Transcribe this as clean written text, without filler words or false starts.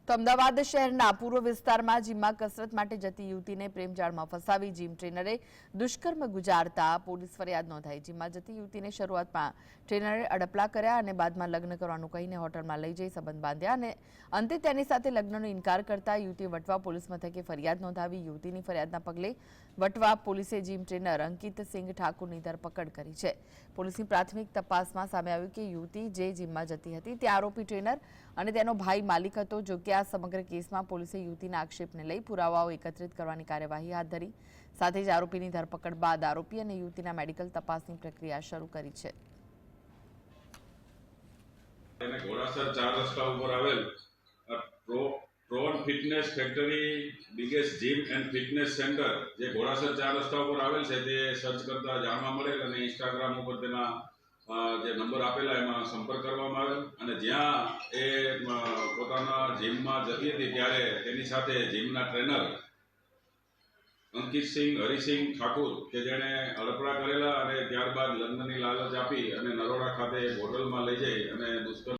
તો અમદાવાદ શહેરના પૂર્વ વિસ્તારમાં જીમમાં કસરત માટે જતી યુવતીને પ્રેમજાળમાં ફસાવી જીમ ટ્રેનરે દુષ્કર્મ ગુજારતા પોલીસ ફરિયાદ નોંધાઈ। જીમમાં જતી યુવતીને શરૂઆતમાં ટ્રેનરે અડપલા કર્યા અને બાદમાં લગ્ન કરવાનું કહીને હોટલમાં લઈ જઈ સંબંધ બાંધ્યા અને અંતે તેની સાથે લગ્નનો ઇનકાર કરતા યુવતીએ વટવા પોલીસ મથકે ફરિયાદ નોંધાવી। યુવતીની ફરિયાદના પગલે વટવા પોલીસે જીમ ટ્રેનર અંકિત સિંઘ ઠાકુરની ધરપકડ કરી છે। પોલીસની પ્રાથમિક તપાસમાં સામે આવ્યું કે યુવતી જે જીમમાં જતી હતી તે આરોપી ટ્રેનર અને તેનો ભાઈ માલિક હતો। જો કે આ સમગ્ર કેસમાં પોલીસે યુવતીના આક્ષેપને લઈ પુરાવાઓ એકત્રિત કરવાની કાર્યવાહી હાથ ધરી। સાથે જ આરોપીની ધરપકડ બાદ આરોપી અને યુવતીના મેડિકલ તપાસની પ્રક્રિયા શરૂ કરી છે। ઘોડાસર 4 રસ્તા ઉપર આવેલ prone fitness factory biggest gym and fitness centre જે ઘોડાસર 4 રસ્તા ઉપર આવેલ છે તે સર્ચ કરતા જાણવા મળેલ અને ઇન્સ્ટાગ્રામ ઉપર તેના જે નંબર આપેલા એમાં સંપર્ક કરવામાં આવેલ અને જ્યાં એ પોતાના જીમમાં જતી હતી ત્યારે તેની સાથે જીમના ટ્રેનર અંકિત સિંહ હરિસિંહ ઠાકુર કે જેણે અડપલા કરેલા અને ત્યારબાદ લગ્નની લાલચ આપી અને નરોડા ખાતે એક હોટલમાં લઈ જઈ અને દુષ્કર્મ